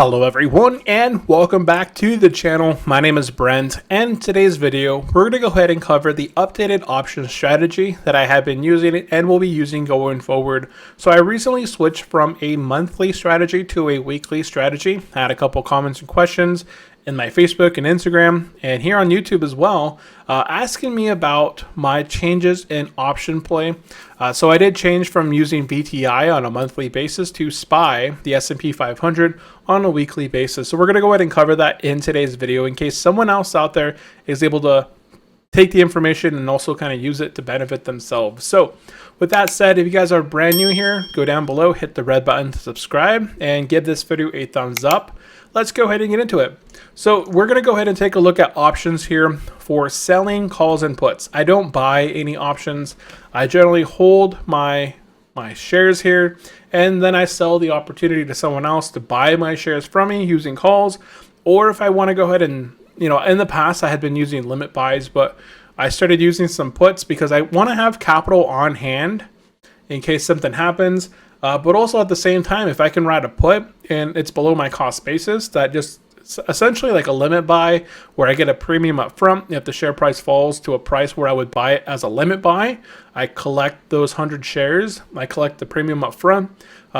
Hello everyone and welcome back to the channel. My name is Brent, and in today's video we're going to go ahead and cover the updated option strategy that I have been using and will be using going forward. So I recently switched from a monthly strategy to a weekly strategy. I had a couple comments and questions in my Facebook and Instagram and here on YouTube as well, asking me about my changes in option play. So I did change from using VTI on a monthly basis to SPY, the S&P 500, on a weekly basis. So we're going to go ahead and cover that in today's video in case someone else out there is able to take the information and also kind of use it to benefit themselves. So with that said, if you guys are brand new here, go down below, hit the red button to subscribe and give this video a thumbs up. Let's go ahead and get into it. So we're going to go ahead and take a look at options here for selling calls and puts. I don't buy any options. I generally hold my shares here, and then I sell the opportunity to someone else to buy my shares from me using calls. Or if I want to go ahead and, in the past I had been using limit buys, but I started using some puts because I want to have capital on hand in case something happens. But also at the same time, if I can write a put and it's below my cost basis, that just essentially like a limit buy where I get a premium up front. If the share price falls to a price where I would buy it as a limit buy, I collect those 100 shares. I collect the premium up front.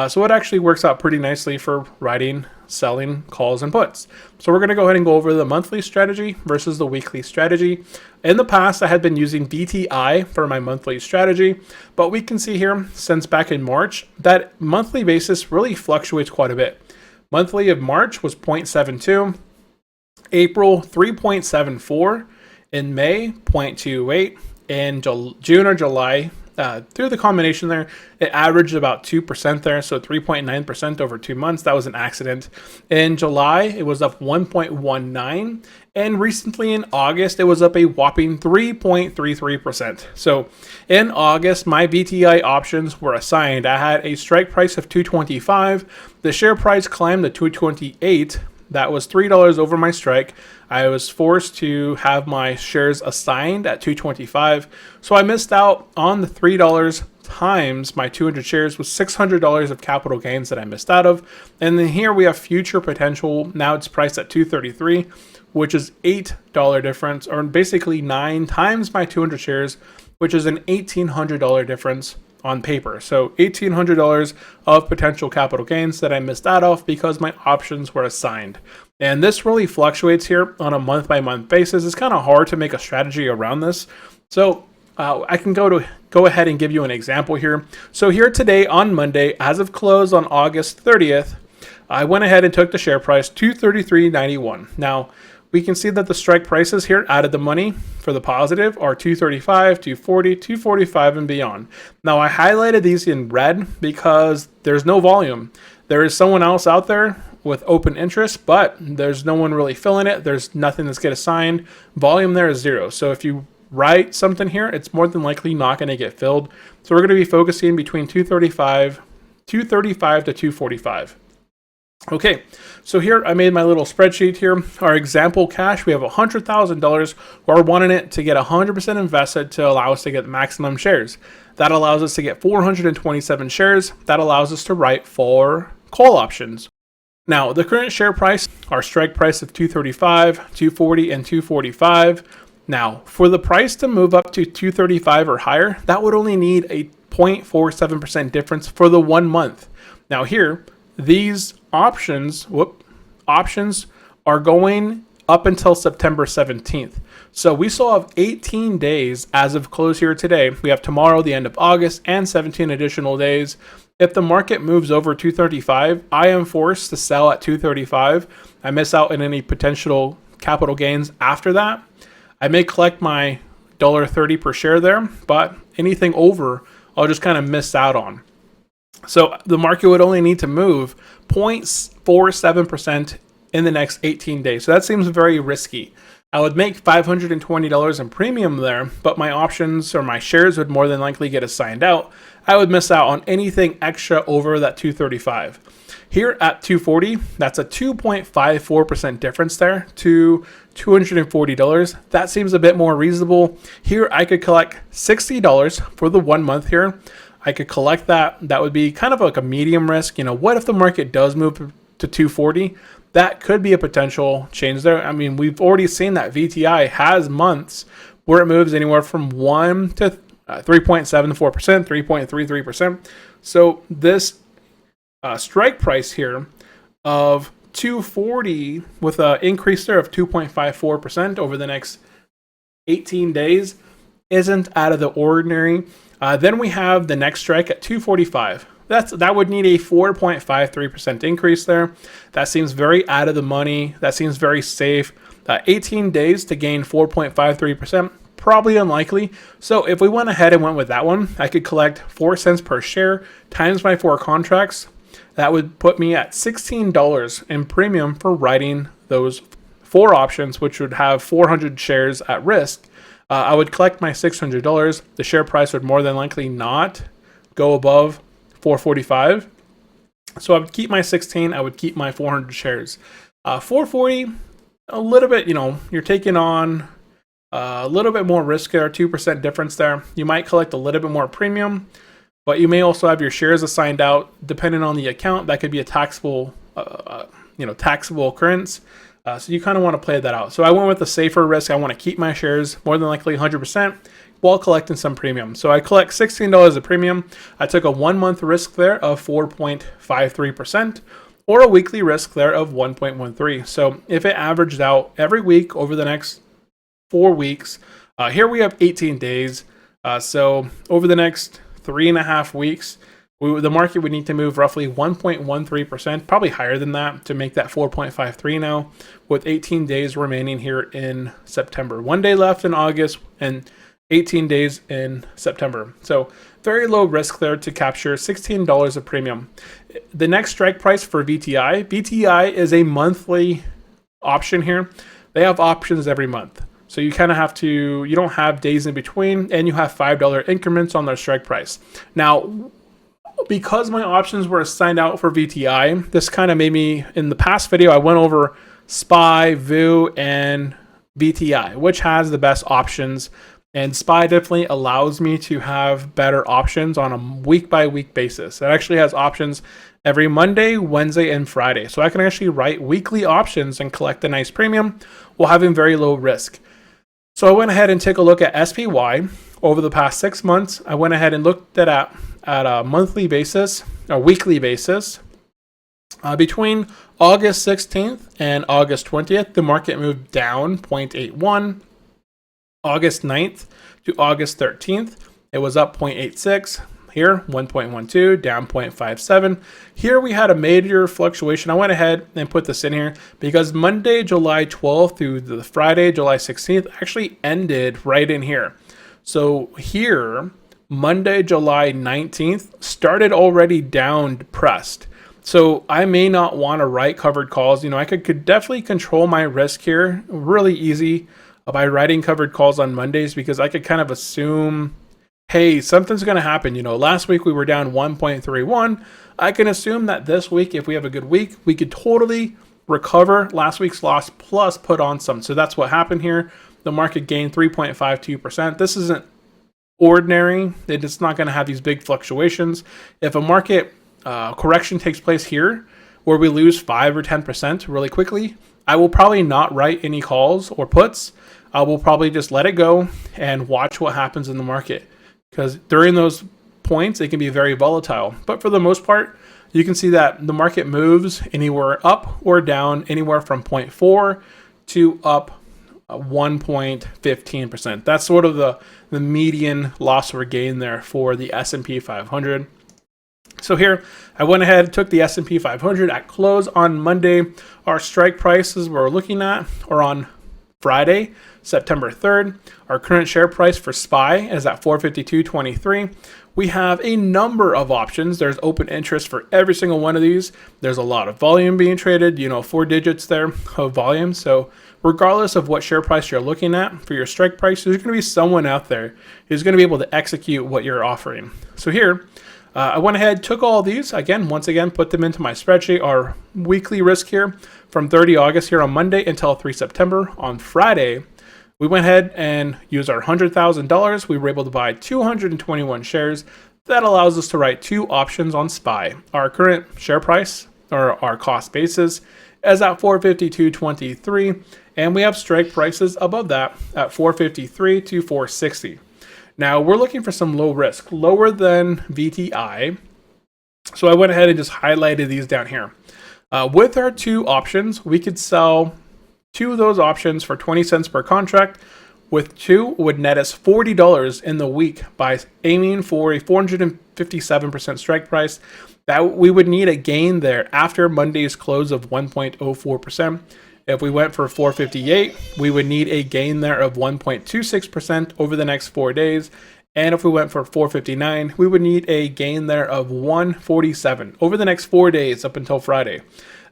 So it actually works out pretty nicely for writing, selling calls and puts. So we're going to go ahead and go over the monthly strategy versus the weekly strategy. In the past, I had been using VTI for my monthly strategy, but we can see here since back in March that monthly basis really fluctuates quite a bit. Monthly of March was 0.72, April 3.74, in May 0.28, in June or July, through the combination there, it averaged about 2% there, so 3.9% over 2 months. That was an accident. In July, it was up 1.19, and recently in August, it was up a whopping 3.33%. So in August, my VTI options were assigned. I had a strike price of $225. The share price climbed to $228. That was $3 over my strike. I was forced to have my shares assigned at $225. So I missed out on the $3 times my 200 shares was $600 of capital gains that I missed out of. And then here we have future potential. Now it's priced at $233, which is $8 difference, or basically 9 times my 200 shares, which is an $1,800 difference on paper. So $1,800 of potential capital gains that I missed out of because my options were assigned. And this really fluctuates here on a month by month basis. It's kind of hard to make a strategy around this. So I can go ahead and give you an example here. So here today on Monday, as of close on August 30th, I went ahead and took the share price $233.91. Now, we can see that the strike prices here out of the money for the positive are $235, $240, $245, and beyond. Now, I highlighted these in red because there's no volume. There is someone else out there with open interest, but there's no one really filling it. There's nothing that's get assigned. Volume there is 0. So if you write something here, it's more than likely not going to get filled. So we're going to be focusing between 235 to 245. Okay, so here I made my little spreadsheet here. Our example cash, we have $100,000. We're wanting it to get 100% invested to allow us to get maximum shares. That allows us to get 427 shares. That allows us to write 4 call options. Now, the current share price, our strike price of $235, $240, and $245. Now, for the price to move up to $235 or higher, that would only need a 0.47% difference for the 1 month. Now here, these options are going up until September 17th. So we still have 18 days as of close here today. We have tomorrow, the end of August, and 17 additional days. If the market moves over 235, I am forced to sell at 235. I miss out on any potential capital gains after that. I may collect my $1.30 per share there, but anything over, I'll just kind of miss out on. So the market would only need to move 0.47% in the next 18 days. So that seems very risky. I would make $520 in premium there, but my options or my shares would more than likely get assigned out. I would miss out on anything extra over that 235. Here at 240, that's a 2.54% difference there to $240. That seems a bit more reasonable. Here I could collect $60 for the 1 month here. I could collect that. That would be kind of like a medium risk. What if the market does move to 240. That could be a potential change there. I mean, we've already seen that VTI has months where it moves anywhere from 1 to 3.74%, 3.33%. So this strike price here of 240 with an increase there of 2.54% over the next 18 days isn't out of the ordinary. Then we have the next strike at 245. That would need a 4.53% increase there. That seems very out of the money. That seems very safe. 18 days to gain 4.53%, probably unlikely. So if we went ahead and went with that one, I could collect 4 cents per share times my 4 contracts. That would put me at $16 in premium for writing those 4 options, which would have 400 shares at risk. I would collect my $600. The share price would more than likely not go above 445. So I would keep my 16. I would keep my 400 shares. 440, a little bit, you're taking on a little bit more risk there, 2% difference there. You might collect a little bit more premium, but you may also have your shares assigned out depending on the account. That could be a taxable, taxable occurrence. So you kind of want to play that out. So I went with the safer risk. I want to keep my shares more than likely 100% while collecting some premium. So I collect $16 of premium. I took a 1 month risk there of 4.53% or a weekly risk there of 1.13. So if it averaged out every week over the next 4 weeks, here we have 18 days. So over the next 3.5 weeks, the market would need to move roughly 1.13%, probably higher than that, to make that 4.53 now, with 18 days remaining here in September. 1 day left in August and 18 days in September. So very low risk there to capture $16 of premium. The next strike price for VTI. VTI is a monthly option here. They have options every month. So you kind of have to, you don't have days in between, and you have $5 increments on their strike price. Now, because my options were assigned out for VTI, this kind of made me, in the past video, I went over SPY, VU, and VTI, which has the best options. And SPY definitely allows me to have better options on a week-by-week basis. It actually has options every Monday, Wednesday, and Friday. So I can actually write weekly options and collect a nice premium while having very low risk. So I went ahead and took a look at SPY. Over the past 6 months, I went ahead and looked at a monthly basis, a weekly basis. Between August 16th and August 20th, the market moved down 0.81. August 9th to August 13th, it was up 0.86. Here, 1.12, down 0.57. Here we had a major fluctuation. I went ahead and put this in here because Monday, July 12th through the Friday, July 16th actually ended right in here. So here, Monday, July 19th started already down depressed. So I may not want to write covered calls. I could definitely control my risk here really easy by writing covered calls on Mondays, because I could kind of assume, hey, something's going to happen. Last week we were down 1.31. I can assume that this week, if we have a good week, we could totally recover last week's loss plus put on some. So that's what happened here. The market gained 3.52%. This isn't ordinary. It's not going to have these big fluctuations. If a market correction takes place here where we lose 5 or 10% really quickly, I will probably not write any calls or puts. I will probably just let it go and watch what happens in the market, because during those points, it can be very volatile. But for the most part, you can see that the market moves anywhere up or down, anywhere from 0.4 to up 1.15%. That's sort of the median loss or gain there for the S&P 500. So here, I went ahead, took the S&P 500 at close on Monday. Our strike prices we're looking at are on Friday, September 3rd. Our current share price for SPY is at $452.23. We have a number of options. There's open interest for every single one of these. There's a lot of volume being traded, 4 digits there of volume. So regardless of what share price you're looking at for your strike price, there's going to be someone out there who's going to be able to execute what you're offering. So here, I went ahead, took all these, once again, put them into my spreadsheet. Our weekly risk here from 30 August here on Monday until 3 September. On Friday, we went ahead and used our $100,000. We were able to buy 221 shares. That allows us to write 2 options on SPY. Our current share price or our cost basis, is at 452.23, and we have strike prices above that at 453 to 460. Now we're looking for some low risk, lower than VTI. So I went ahead and just highlighted these down here. With our two options, we could sell two of those options for 20 cents per contract. With two would net us $40 in the week by aiming for a 457% strike price. That we would need a gain there after Monday's close of 1.04%. If we went for 458, we would need a gain there of 1.26% over the next 4 days. And if we went for 459, we would need a gain there of 147 over the next 4 days up until Friday.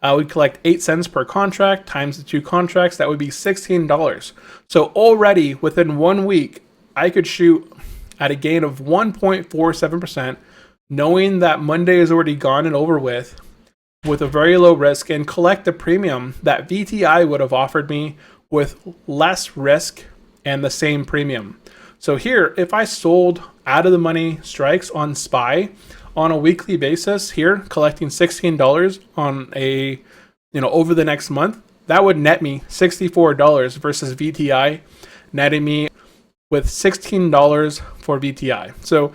We'd collect 8 cents per contract times the two contracts. That would be $16. So already within 1 week, I could shoot at a gain of 1.47%, knowing that Monday is already gone and over with a very low risk, and collect the premium that VTI would have offered me with less risk and the same premium. So here, if I sold out of the money strikes on SPY on a weekly basis here, collecting $16 on a, over the next month, that would net me $64 versus VTI netting me with $16 for VTI. So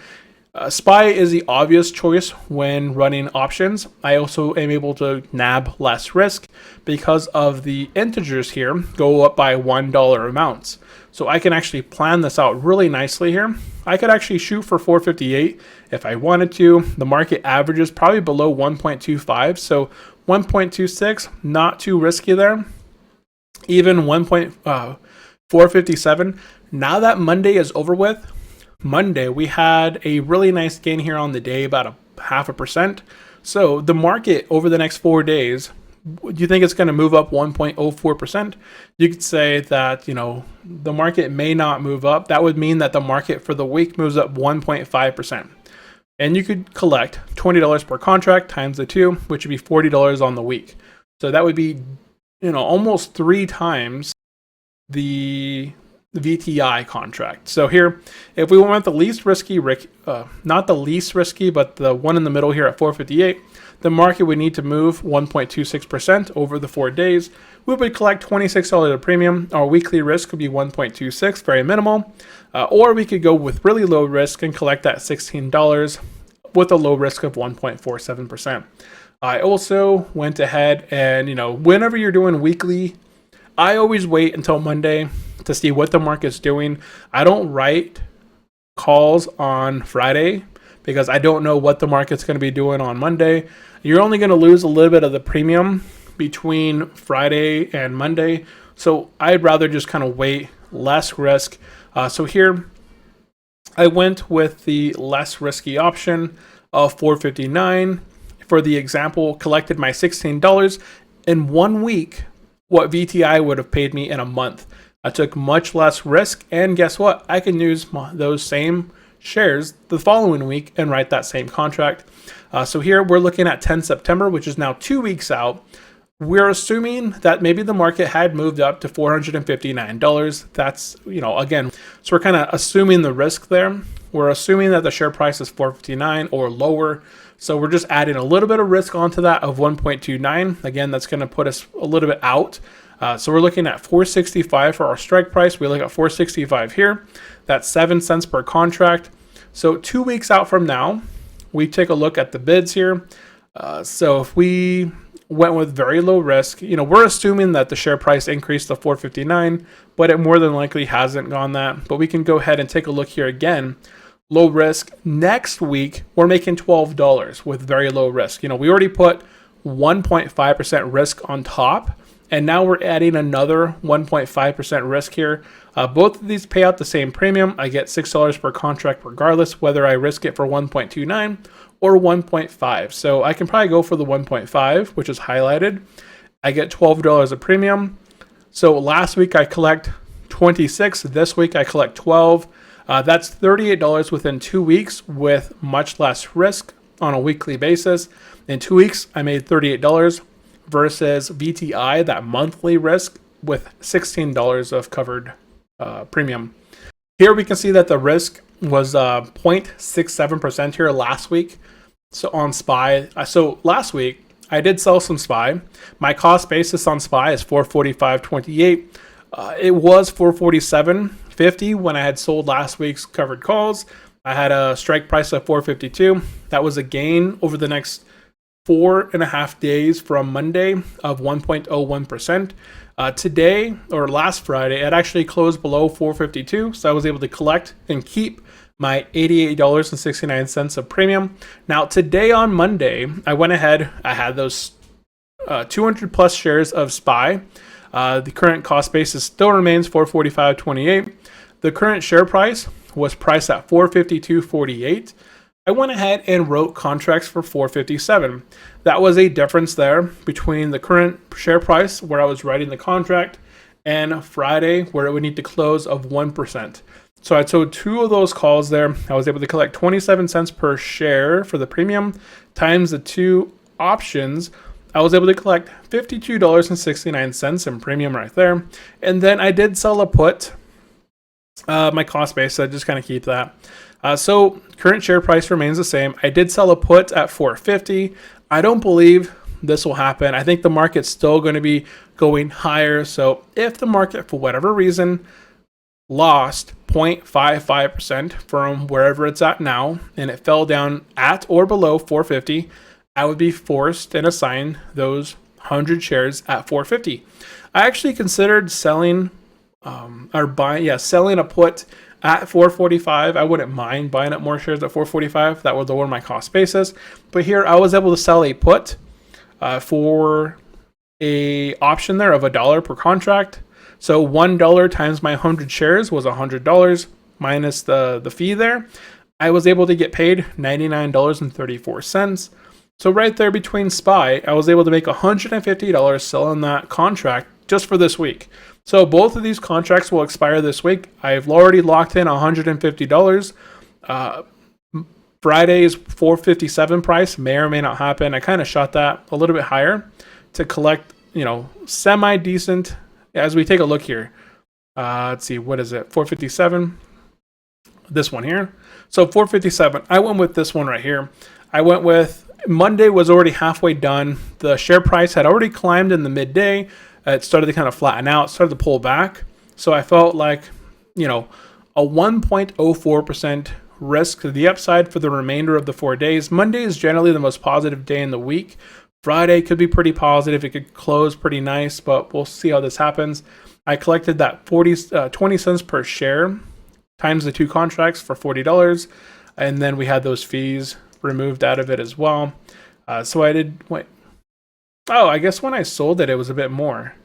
SPY is the obvious choice when running options. I also am able to nab less risk because of the integers here go up by $1 amounts. So I can actually plan this out really nicely here. I could actually shoot for 458 if I wanted to. The market average is probably below 1.25, so 1.26, not too risky there. Even 457. Now that Monday is over with, Monday we had a really nice gain here on the day, about a 0.5%. So the market over the next 4 days, do you think it's going to move up 1.04%? You could say that, the market may not move up. That would mean that the market for the week moves up 1.5%. And you could collect $20 per contract times the two, which would be $40 on the week. So that would be, almost 3 times the VTI contract. So here, if we went with the least risky, not the least risky, but the one in the middle here at 458, the market would need to move 1.26% over the 4 days. We would collect $26 a premium. Our weekly risk would be 1.26, very minimal. Or we could go with really low risk and collect that $16 with a low risk of 1.47%. I also went ahead and, whenever you're doing weekly, I always wait until Monday to see what the market's doing. I don't write calls on Friday because I don't know what the market's going to be doing on Monday. You're only going to lose a little bit of the premium between Friday and Monday. So I'd rather just kind of wait, less risk. So here I went with the less risky option of 459. For the example, collected my $16 in 1 week, what VTI would have paid me in a month. I took much less risk, and guess what? I can use those same shares the following week and write that same contract. So here we're looking at 10 September, which is now 2 weeks out. We're assuming that maybe the market had moved up to $459. That's, again, so we're kind of assuming the risk there. We're assuming that the share price is $459 or lower. So we're just adding a little bit of risk onto that of 1.29. Again, that's going to put us a little bit out. So we're looking at 465 for our strike price. We look at 465 here. That's 7 cents per contract. So 2 weeks out from now, we take a look at the bids here. So if we went with very low risk, we're assuming that the share price increased to 459, but it more than likely hasn't gone that. But we can go ahead and take a look here again. Low risk. Next week, we're making $12 with very low risk. We already put 1.5% risk on top. And now we're adding another 1.5% risk here. Both of these pay out the same premium. I get $6 per contract regardless, whether I risk it for 1.29 or 1.5. So I can probably go for the 1.5, which is highlighted. I get $12 a premium. So last week I collect 26. This week I collect 12. That's $38 within 2 weeks with much less risk on a weekly basis. In 2 weeks, I made $38. Versus VTI, that monthly risk, with $16 of covered premium. Here we can see that the risk was 0.67% here last week. So on SPY, so last week I did sell some SPY. My cost basis on SPY is 445.28. It was 447.50 when I had sold last week's covered calls. I had a strike price of 452. That was a gain over the next 4.5 days from Monday of 1.01%. Today, or last Friday, it actually closed below 452, so I was able to collect and keep my $88.69 of premium. Now, today on Monday, I went ahead, I had those 200 plus shares of SPY. The current cost basis still remains 445.28. The current share price was priced at 452.48. I went ahead and wrote contracts for 457. That was a difference there between the current share price where I was writing the contract and Friday where it would need to close of 1%. So I sold two of those calls there. I was able to collect 27 cents per share for the premium times the two options. I was able to collect $52.69 in premium right there. And then I did sell a put. My cost base, so I just kind of keep that. So current share price remains the same. I did sell a put at 450. I don't believe this will happen. I think the market's still going to be going higher. So if the market, for whatever reason, lost 0.55% from wherever it's at now, and it fell down at or below 450, I would be forced and assigned those 100 shares at 450. I actually considered selling selling a put at 445. I wouldn't mind buying up more shares at 445. That would lower my cost basis. But here I was able to sell a put for a option there of $1 per contract. So $1 times my 100 shares was $100 minus the fee there. I was able to get paid $99.34. So right there between SPY, I was able to make $150 selling that contract just for this week. So both of these contracts will expire this week. I've already locked in $150. Friday's 457 price may or may not happen. I kind of shot that a little bit higher to collect, semi-decent. As we take a look here, let's see, what is it? 457. This one here. So 457. I went with this one right here. I went with Monday was already halfway done. The share price had already climbed in the midday. It started to kind of flatten out, started to pull back. So I felt like, a 1.04% risk to the upside for the remainder of the 4 days. Monday is generally the most positive day in the week. Friday could be pretty positive. It could close pretty nice, but we'll see how this happens. I collected that 20 cents per share times the two contracts for $40. And then we had those fees removed out of it as well. So I did, oh, I guess when I sold it, it was a bit more.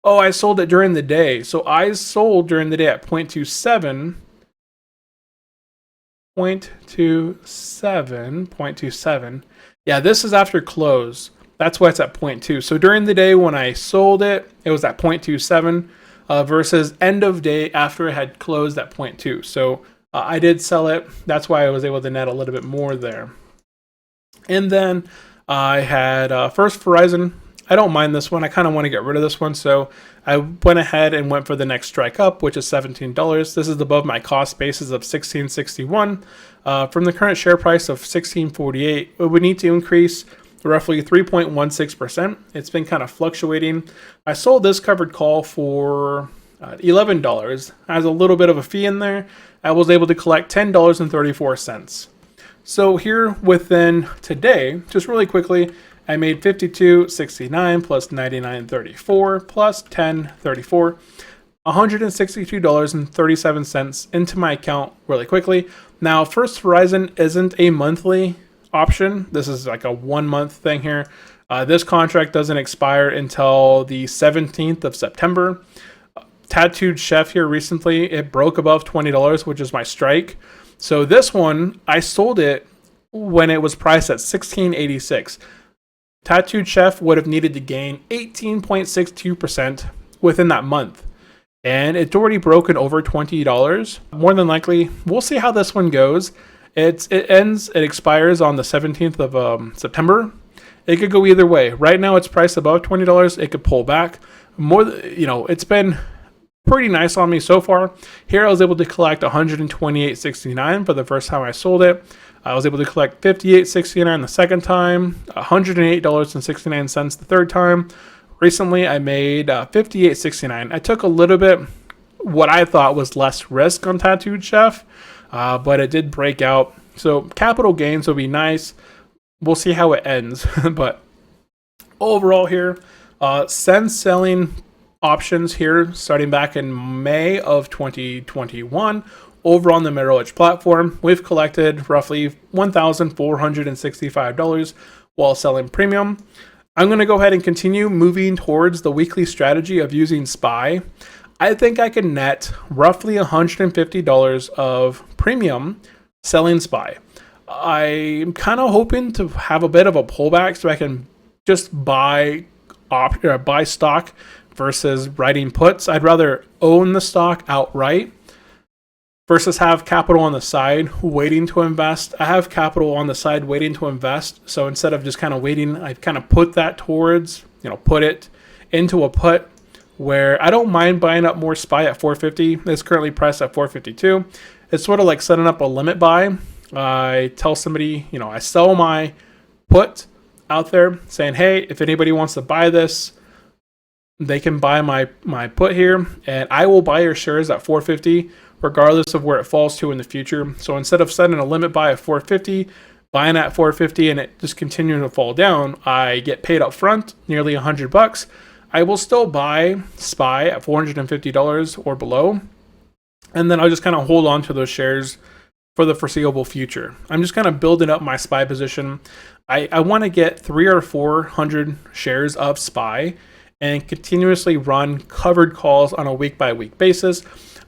Oh, I sold it during the day. So I sold during the day at 0.27. 0.27. Yeah, this is after close. That's why it's at 0.2. So during the day when I sold it, it was at 0.27 versus end of day after it had closed at 0.2. So I did sell it. That's why I was able to net a little bit more there. And then I had First Verizon. I don't mind this one. I kind of want to get rid of this one. So I went ahead and went for the next strike up, which is $17. This is above my cost basis of $16.61. From the current share price of $16.48, it would need to increase roughly 3.16%. It's been kind of fluctuating. I sold this covered call for $11. Has a little bit of a fee in there. I was able to collect $10.34. So here within today, just really quickly, I made $52.69 plus $99.34 plus $10.34, $162.37 into my account really quickly. Now, First Verizon isn't a monthly option. This is like a 1 month thing here. This contract doesn't expire until the 17th of September. Tattooed Chef here recently, it broke above $20, which is my strike. So this one, I sold it when it was priced at $16.86. Tattooed Chef would have needed to gain 18.62% within that month. And it's already broken over $20. More than likely, we'll see how this one goes. It expires on the 17th of September. It could go either way. Right now, it's priced above $20. It could pull back. It's been pretty nice on me so far. Here I was able to collect 128.69 for the first time I sold it. I was able to collect 58.69 the second time, $108.69 the third time. Recently I made 58.69. I took a little bit what I thought was less risk on Tattooed Chef, but it did break out. So capital gains will be nice. We'll see how it ends. But overall here, since selling options here starting back in May of 2021 over on the Mirror Edge platform, we've collected roughly $1,465 while selling premium. I'm going to go ahead and continue moving towards the weekly strategy of using SPY. I think I can net roughly $150 of premium selling SPY. I'm kind of hoping to have a bit of a pullback so I can just buy stock versus writing puts. I'd rather own the stock outright versus have capital on the side waiting to invest. I have capital on the side waiting to invest. So instead of just kind of waiting, I kind of put that towards, put it into a put where I don't mind buying up more SPY at 450. It's currently priced at 452. It's sort of like setting up a limit buy. I tell somebody, I sell my put out there saying, hey, if anybody wants to buy this, they can buy my put here, and I will buy your shares at 450 regardless of where it falls to in the future. So instead of setting a limit buy at 450, buying at 450 and it just continuing to fall down, I get paid up front nearly $100. I will still buy SPY at $450 or below, and then I'll just kind of hold on to those shares for the foreseeable future. I'm just kind of building up my SPY position. I want to get 300 or 400 shares of SPY and continuously run covered calls on a week-by-week basis.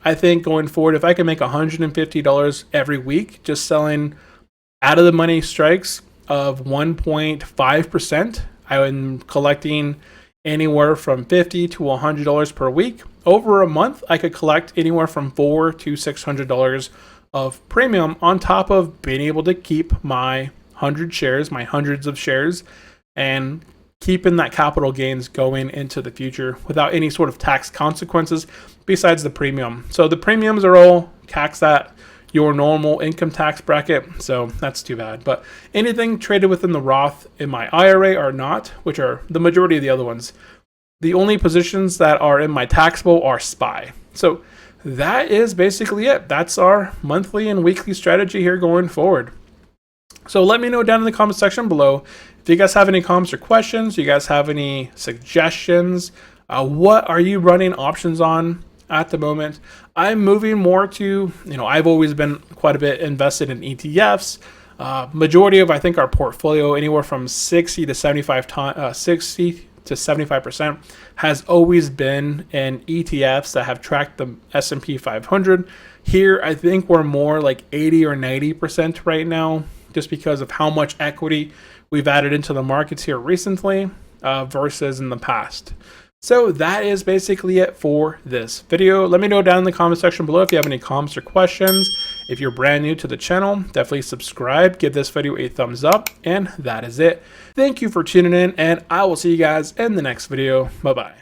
I think going forward, if I can make $150 every week, just selling out-of-the-money strikes of 1.5%, I'm collecting anywhere from $50 to $100 per week. Over a month, I could collect anywhere from $400 to $600 of premium on top of being able to keep my hundreds of shares, and keeping that capital gains going into the future without any sort of tax consequences besides the premium. So the premiums are all taxed at your normal income tax bracket, so that's too bad. But anything traded within the Roth in my IRA are not, which are the majority of the other ones. The only positions that are in my taxable are SPY. So that is basically it. That's our monthly and weekly strategy here going forward. So let me know down in the comment section below if you guys have any comments or questions. You guys have any suggestions? What are you running options on at the moment? I'm moving more to, I've always been quite a bit invested in ETFs. Majority of, I think, our portfolio, anywhere from 60 to 75% has always been in ETFs that have tracked the S&P 500. Here, I think we're more like 80 or 90% right now, just because of how much equity we've added into the markets here recently versus in the past. So that is basically it for this video. Let me know down in the comment section below if you have any comments or questions. If you're brand new to the channel, definitely subscribe, give this video a thumbs up, and that is it. Thank you for tuning in, and I will see you guys in the next video. Bye-bye.